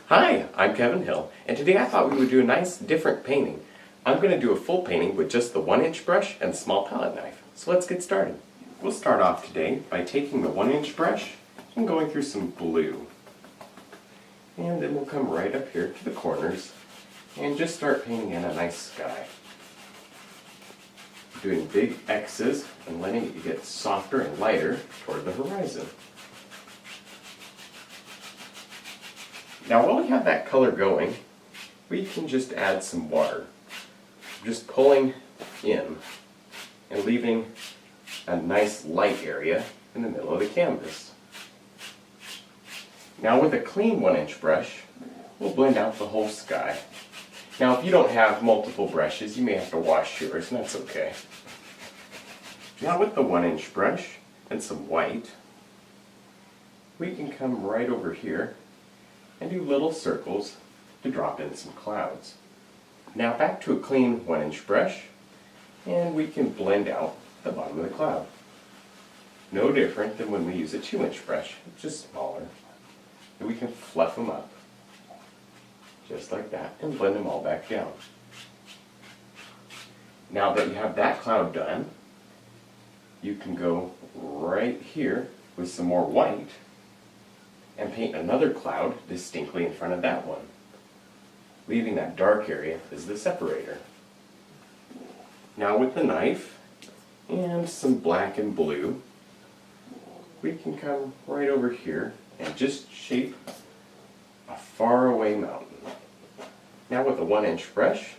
Hi, I'm Kevin Hill, and today I thought we would do a nice different painting. I'm going to do a full painting with just the 1-inch brush and small palette knife. So let's get started. We'll start off today by taking the 1-inch brush and going through some blue. And then we'll come right up here to the corners and just start painting in a nice sky. Doing big X's and letting it get softer and lighter toward the horizon. Now while we have that color going, we can just add some water. Just pulling in and leaving a nice light area in the middle of the canvas. Now with a clean 1-inch brush, we'll blend out the whole sky. Now if you don't have multiple brushes, you may have to wash yours, and that's okay. Now with the 1-inch brush and some white, we can come right over here and do little circles to drop in some clouds. Now back to a clean 1-inch brush, and we can blend out the bottom of the cloud. No different than when we use a 2-inch brush, just smaller. And we can fluff them up, just like that, and blend them all back down. Now that you have that cloud done, you can go right here with some more white and paint another cloud distinctly in front of that one, leaving that dark area as the separator. Now with the knife and some black and blue, we can come right over here and just shape a faraway mountain. Now with a 1-inch brush,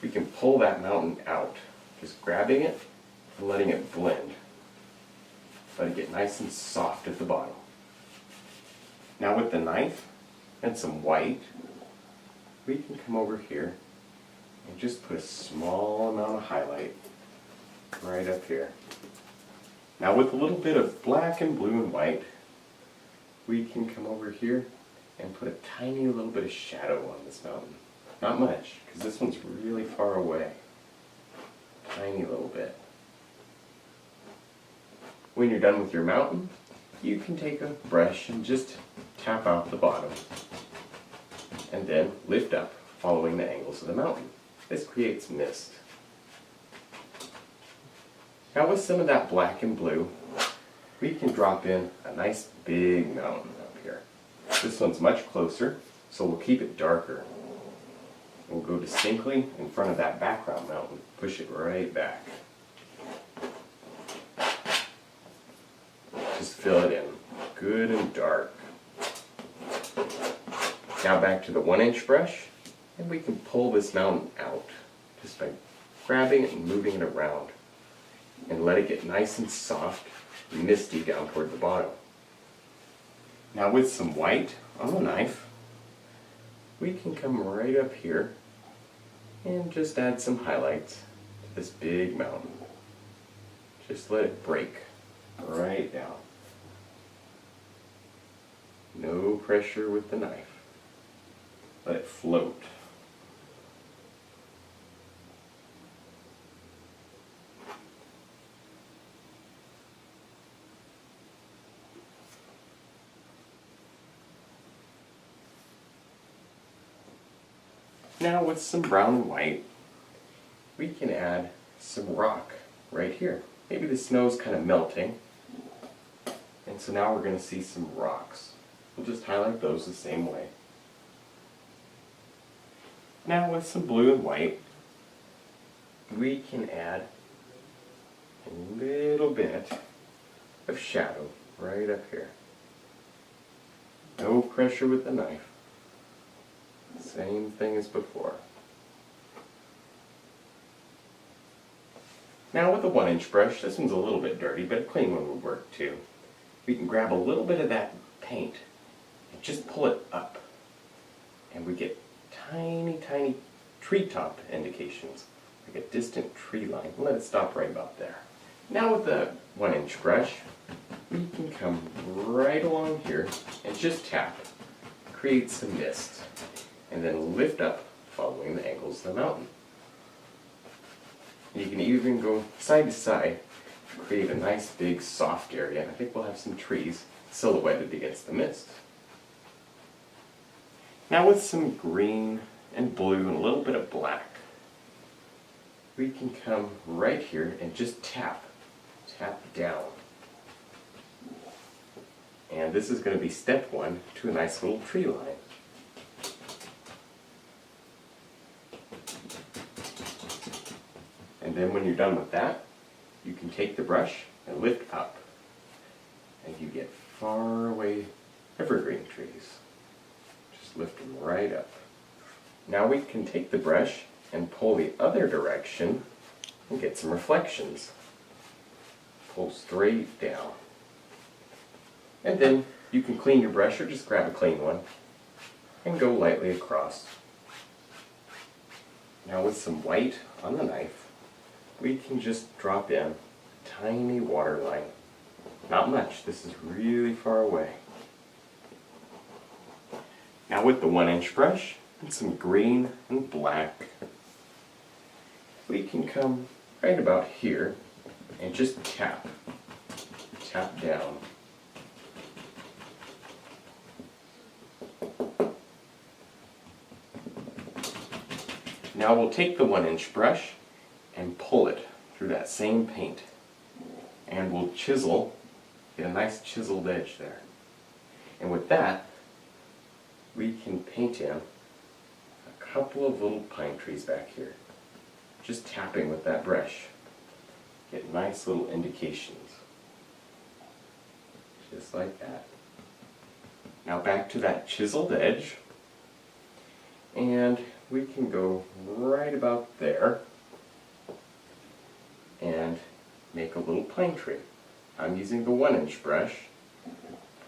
we can pull that mountain out, just grabbing it and letting it blend. Let it get nice and soft at the bottom. Now with the knife and some white, we can come over here and just put a small amount of highlight right up here. Now with a little bit of black and blue and white, we can come over here and put a tiny little bit of shadow on this mountain. Not much, because this one's really far away. Tiny little bit. When you're done with your mountain, you can take a brush and just tap out the bottom. And then lift up, following the angles of the mountain. This creates mist. Now with some of that black and blue, we can drop in a nice big mountain up here. This one's much closer, so we'll keep it darker. We'll go distinctly in front of that background mountain. Push it right back. Just fill it in, good and dark. Now back to the 1-inch brush, and we can pull this mountain out just by grabbing it and moving it around. And let it get nice and soft and misty down toward the bottom. Now with some white on the knife, we can come right up here and just add some highlights to this big mountain. Just let it break right down. No pressure with the knife. Let it float. Now with some brown and white, we can add some rock right here. Maybe the snow's kind of melting, and so now we're going to see some rocks. We'll just highlight those the same way. Now with some blue and white, we can add a little bit of shadow right up here. No pressure with the knife. Same thing as before. Now with the 1-inch brush, this one's a little bit dirty, but a clean one would work too. We can grab a little bit of that paint and just pull it up. And we get tiny, tiny treetop indications, like a distant tree line. Let it stop right about there. Now with the 1-inch brush, we can come right along here and just tap, create some mist, and then lift up following the angles of the mountain. And you can even go side to side to create a nice big soft area. I think we'll have some trees silhouetted against the mist. Now with some green and blue and a little bit of black, we can come right here and just tap down. And this is going to be step one to a nice little tree line. And then when you're done with that, you can take the brush and lift up. And you get far away evergreen trees. Just lift them right up. Now we can take the brush and pull the other direction and get some reflections. Pull straight down. And then you can clean your brush or just grab a clean one and go lightly across. Now with some white on the knife, we can just drop in a tiny water line. Not much, this is really far away. Now with the 1-inch brush and some green and black, we can come right about here and just tap down. Now we'll take the 1-inch brush and pull it through that same paint. And we'll chisel, get a nice chiseled edge there. And with that, we can paint in a couple of little pine trees back here. Just tapping with that brush. Get nice little indications. Just like that. Now back to that chiseled edge. And we can go right about there and make a little pine tree. I'm using the 1-inch brush.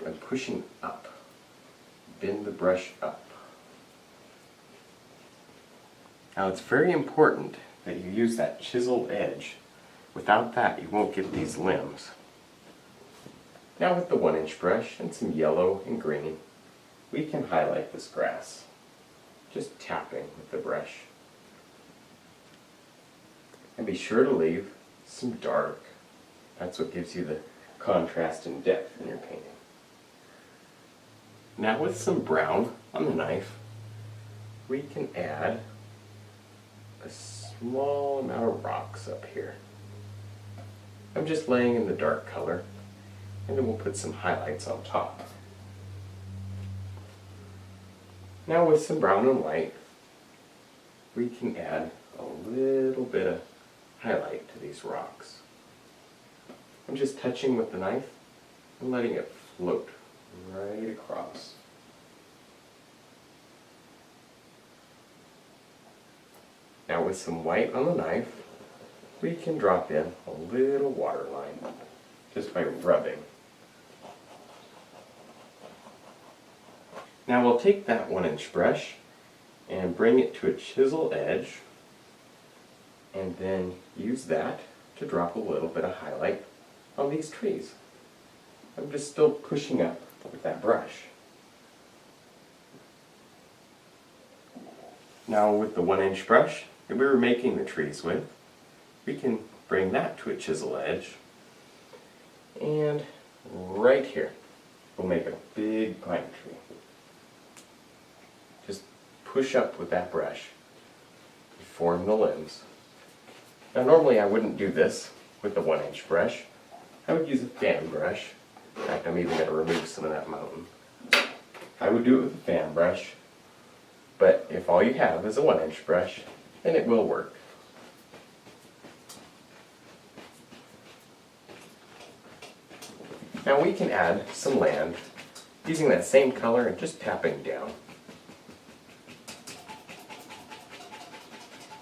I'm pushing up. Bend the brush up. Now it's very important that you use that chiseled edge. Without that, you won't get these limbs. Now with the 1-inch brush and some yellow and green, we can highlight this grass. Just tapping with the brush. And be sure to leave some dark. That's what gives you the contrast and depth in your painting. Now with some brown on the knife, we can add a small amount of rocks up here. I'm just laying in the dark color, and then we'll put some highlights on top. Now with some brown and white, we can add a little bit of highlight to these rocks. I'm just touching with the knife and letting it float right across. Now with some white on the knife, we can drop in a little water line just by rubbing. Now we'll take that 1-inch brush and bring it to a chisel edge and then use that to drop a little bit of highlight on these trees. I'm just still pushing up with that brush. Now with the 1-inch brush that we were making the trees with, we can bring that to a chisel edge, and right here we'll make a big pine tree. Just push up with that brush to form the limbs. Now normally I wouldn't do this with the 1-inch brush. I would use a fan brush. In fact, I'm even going to remove some of that mountain. I would do it with a fan brush, but if all you have is a 1-inch brush, then it will work. Now we can add some land using that same color and just tapping down.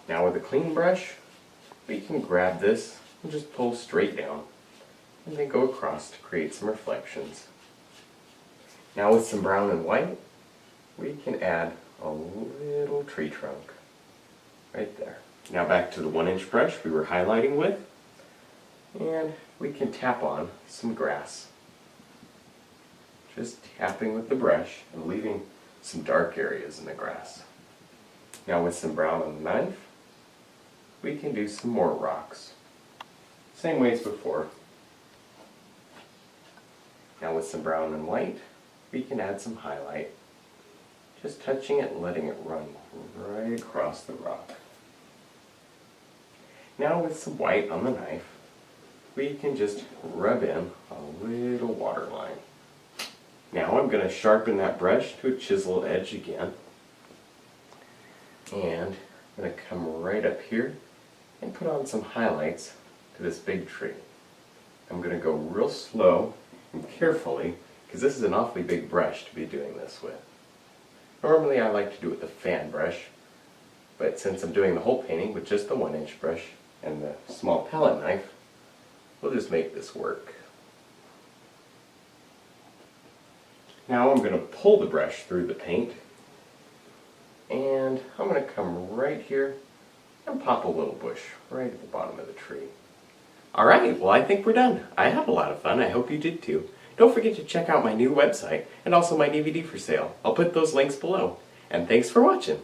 Now with a clean brush, we can grab this and just pull straight down and then go across to create some reflections. Now with some brown and white, we can add a little tree trunk right there. Now back to the 1-inch brush we were highlighting with, and we can tap on some grass. Just tapping with the brush and leaving some dark areas in the grass. Now with some brown on the knife, we can do some more rocks. Same way as before. Now with some brown and white, we can add some highlight just touching it and letting it run right across the rock. Now with some white on the knife, we can just rub in a little water line. Now I'm going to sharpen that brush to a chiseled edge again. And I'm going to come right up here and put on some highlights to this big tree. I'm going to go real slow and carefully because this is an awfully big brush to be doing this with. Normally I like to do it with a fan brush, but since I'm doing the whole painting with just the 1-inch brush and the small palette knife, we'll just make this work. Now I'm going to pull the brush through the paint, and I'm going to come right here and pop a little bush right at the bottom of the tree. Alright, well I think we're done. I had a lot of fun, I hope you did too. Don't forget to check out my new website and also my DVD for sale. I'll put those links below. And thanks for watching.